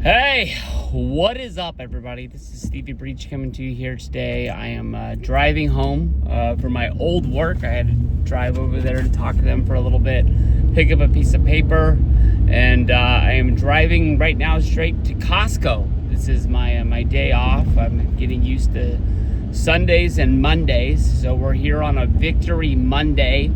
Hey, what is up, everybody? This is Stevie Breach coming to you here today. I am driving home from my old work. I had to drive over there to talk to them for a little bit, pick up a piece of paper, and I am driving right now straight to Costco. This is my day off. I'm getting used to Sundays and Mondays, so we're here on a Victory Monday,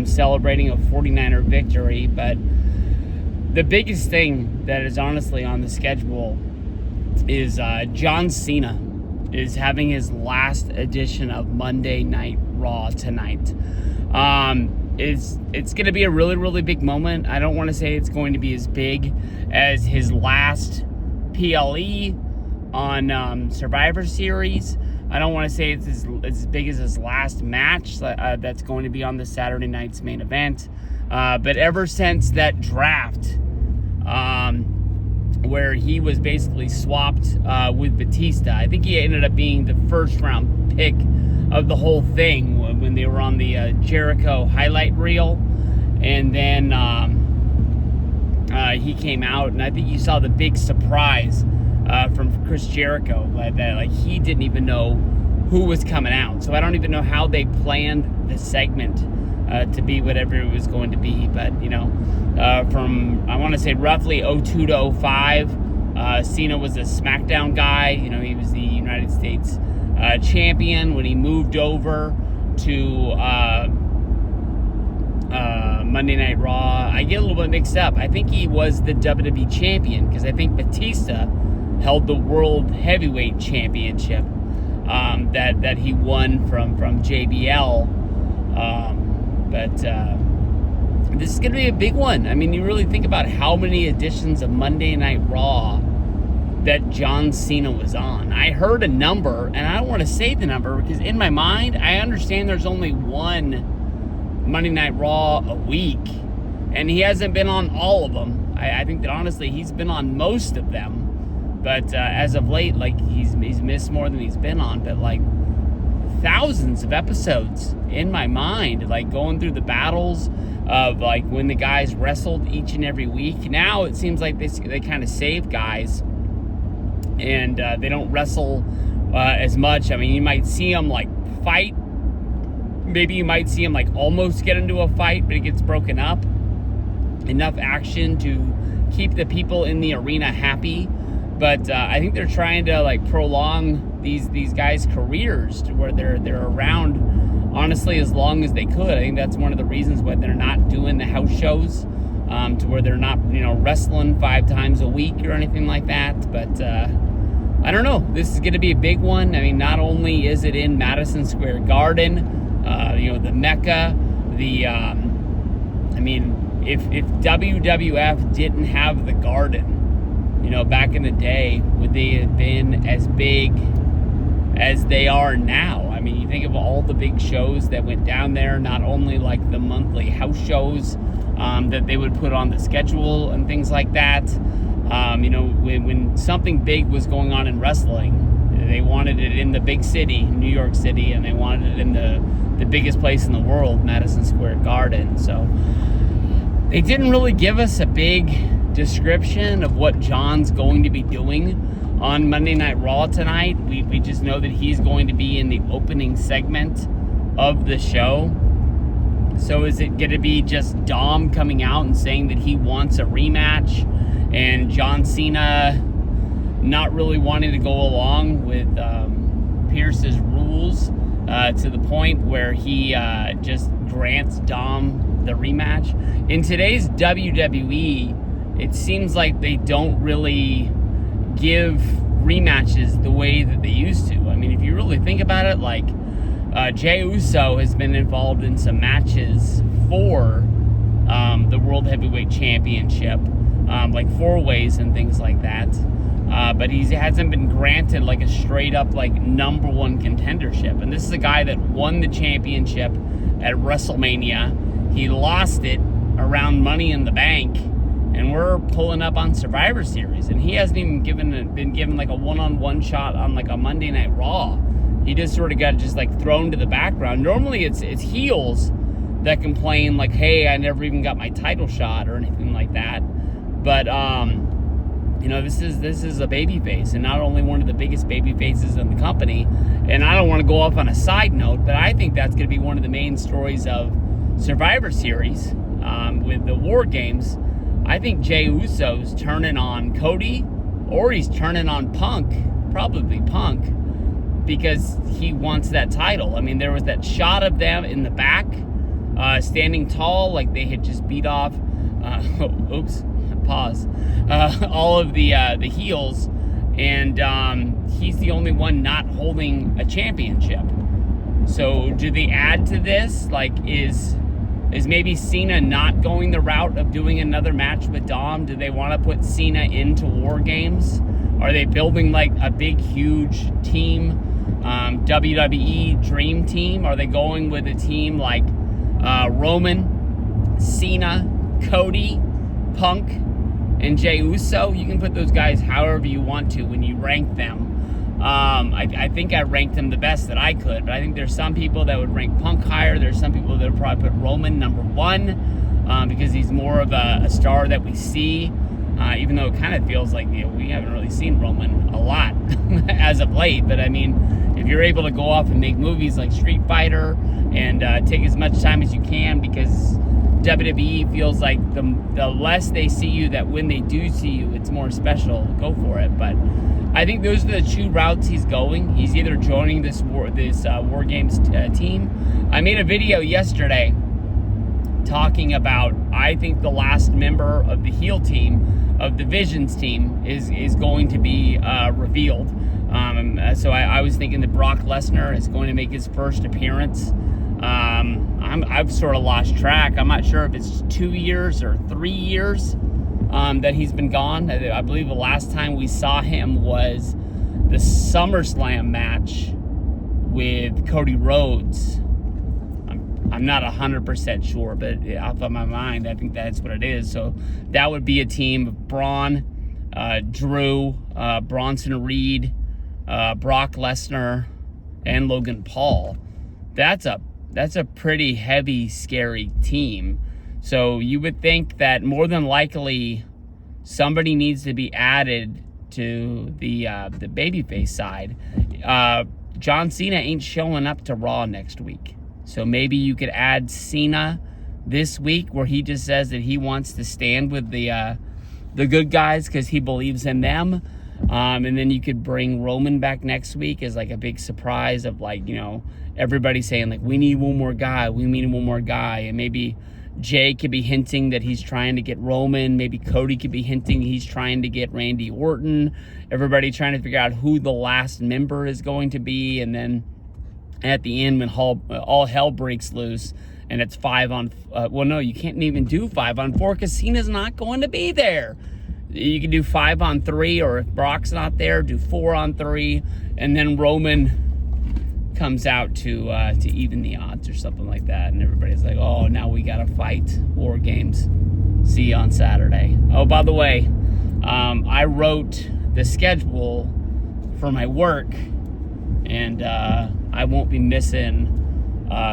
celebrating a 49er victory, but the biggest thing that is honestly on the schedule is John Cena is having his last edition of Monday Night Raw tonight. It's going to be a really, really big moment. I don't want to say it's going to be as big as his last PLE on Survivor Series. I don't want to say it's as big as his last match that's going to be on the Saturday night's main event. But ever since that draft, where he was basically swapped with Batista, I think he ended up being the first round pick of the whole thing when they were on the Jericho highlight reel. And then he came out, and I think you saw the big surprise from Chris Jericho that he didn't even know who was coming out. So I don't even know how they planned the segment to be whatever it was going to be. But, from, I want to say, roughly 02 to 05, Cena was a SmackDown guy. He was the United States champion. When he moved over to Monday Night Raw, I get a little bit mixed up. I think he was the WWE champion, because I think Batista held the World Heavyweight Championship that he won from JBL. But this is going to be a big one. I mean, you really think about how many editions of Monday Night Raw that John Cena was on. I heard a number, and I don't want to say the number because in my mind, I understand there's only one Monday Night Raw a week, and he hasn't been on all of them. I think that honestly, he's been on most of them. But as of late, he's missed more than he's been on. But thousands of episodes in my mind, going through the battles of when the guys wrestled each and every week. Now it seems like they kind of save guys, and they don't wrestle as much. I mean, you might see them fight. Maybe you might see them almost get into a fight, but it gets broken up. Enough action to keep the people in the arena happy. But I think they're trying to prolong these guys' careers to where they're around, honestly, as long as they could. I think that's one of the reasons why they're not doing the house shows, to where they're not wrestling 5 times a week or anything like that. But I don't know. This is going to be a big one. I mean, not only is it in Madison Square Garden, the Mecca. If WWF didn't have the Garden, back in the day, would they have been as big as they are now? I mean, you think of all the big shows that went down there, not only the monthly house shows that they would put on the schedule and things like that. When something big was going on in wrestling, they wanted it in the big city, New York City, and they wanted it in the biggest place in the world, Madison Square Garden. So they didn't really give us a big description of what John's going to be doing on Monday Night Raw tonight. We just know that he's going to be in the opening segment of the show. So is it going to be just Dom coming out and saying that he wants a rematch, and John Cena not really wanting to go along with Pierce's rules to the point where he just grants Dom the rematch? In today's WWE, it seems like they don't really give rematches the way that they used to. I mean, if you really think about it, Jey Uso has been involved in some matches for the World Heavyweight Championship, 4-ways and things like that. But he hasn't been granted a straight up number one contendership. And this is a guy that won the championship at WrestleMania. He lost it around Money in the Bank, and we're pulling up on Survivor Series, and he hasn't even been given a one-on-one shot on a Monday Night Raw. He just sort of got thrown to the background. Normally it's heels that complain hey, I never even got my title shot or anything like that. But this is a baby face, and not only one of the biggest baby faces in the company. And I don't want to go off on a side note, but I think that's going to be one of the main stories of Survivor Series with the War Games. I think Jey Uso's turning on Cody, or he's turning on Punk, probably Punk, because he wants that title. I mean, there was that shot of them in the back, standing tall, like they had just beat off, all of the heels, and he's the only one not holding a championship. So do they add to this? Like, is maybe Cena not going the route of doing another match with Dom? Do they want to put Cena into War Games? Are they building like a big, huge team, WWE Dream Team? Are they going with a team like Roman, Cena, Cody, Punk, and Jey Uso? You can put those guys however you want to when you rank them. I think I ranked them the best that I could, but I think there's some people that would rank Punk higher. There's some people that would probably put Roman number 1 because he's more of a star that we see, even though it kind of feels like we haven't really seen Roman a lot as of late. But I mean, if you're able to go off and make movies like Street Fighter and take as much time as you can, because WWE feels like the less they see you, that when they do see you, it's more special. Go for it. But I think those are the 2 routes he's going. He's either joining this War Games team. I made a video yesterday talking about, I think the last member of the heel team, of the Visions team, is going to be revealed. So I was thinking that Brock Lesnar is going to make his first appearance. I've sort of lost track. I'm not sure if it's 2 years or 3 years that he's been gone. I believe the last time we saw him was the SummerSlam match with Cody Rhodes. I'm not 100% sure, but off of my mind, I think that's what it is. So that would be a team of Braun, Drew, Bronson Reed, Brock Lesnar, and Logan Paul. That's a pretty heavy, scary team. So you would think that more than likely somebody needs to be added to the babyface side. John Cena ain't showing up to Raw next week. So maybe you could add Cena this week, where he just says that he wants to stand with the good guys because he believes in them. And then you could bring Roman back next week as like a big surprise of everybody saying like, we need one more guy. And maybe Jay could be hinting that he's trying to get Roman. Maybe Cody could be hinting he's trying to get Randy Orton. Everybody trying to figure out who the last member is going to be. And then at the end, when all hell breaks loose and it's 5 on... no, you can't even do 5 on 4 because Cena's not going to be there. You can do 5 on 3, or if Brock's not there, do 4 on 3. And then Roman comes out to even the odds or something like that, and everybody's like, oh, now we gotta fight War Games. See you on Saturday. Oh, by the way, I wrote the schedule for my work, and I won't be missing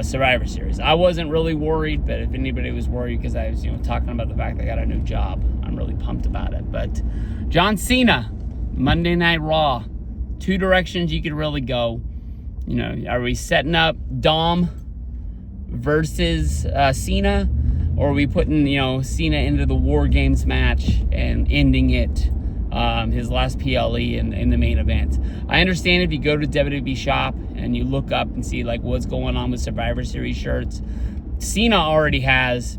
Survivor Series. I wasn't really worried, but if anybody was worried, because I was talking about the fact that I got a new job, I'm really pumped about it. But John Cena, Monday Night Raw, 2 directions you could really go. Are we setting up Dom versus Cena, or are we putting, Cena into the War Games match and ending it, his last PLE in the main event? I understand if you go to WWE Shop and you look up and see like what's going on with Survivor Series shirts, Cena already has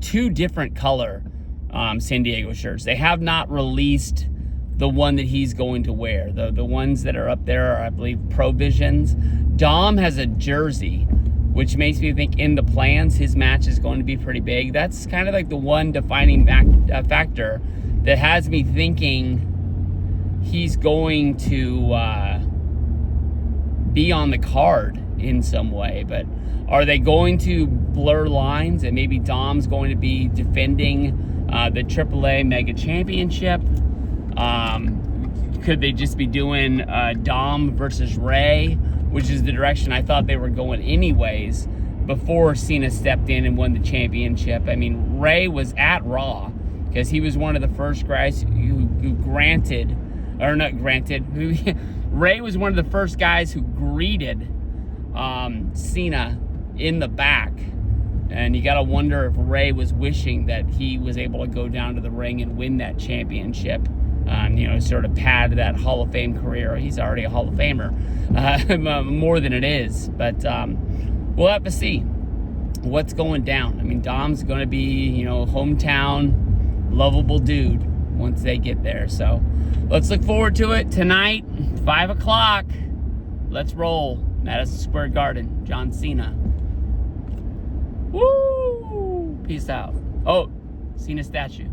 2 different color San Diego shirts. They have not released the one that he's going to wear. The ones that are up there are, I believe, Provisions. Dom has a jersey, which makes me think in the plans his match is going to be pretty big. That's kind of like the one defining factor that has me thinking he's going to be on the card in some way. But are they going to blur lines and maybe Dom's going to be defending the AAA Mega Championship? Could they just be doing Dom versus Ray, which is the direction I thought they were going anyways, before Cena stepped in and won the championship? I mean, Ray was at Raw because he was one of the first guys who granted, or not granted, who Ray was one of the first guys who greeted Cena in the back. And you got to wonder if Ray was wishing that he was able to go down to the ring and win that championship. You know, sort of pad that Hall of Fame career. He's already a Hall of Famer, more than it is. But we'll have to see what's going down. I mean, Dom's going to be, you know, hometown, lovable dude once they get there. So let's look forward to it tonight, 5 o'clock. Let's roll. Madison Square Garden, John Cena. Woo! Peace out. Oh, Cena statue.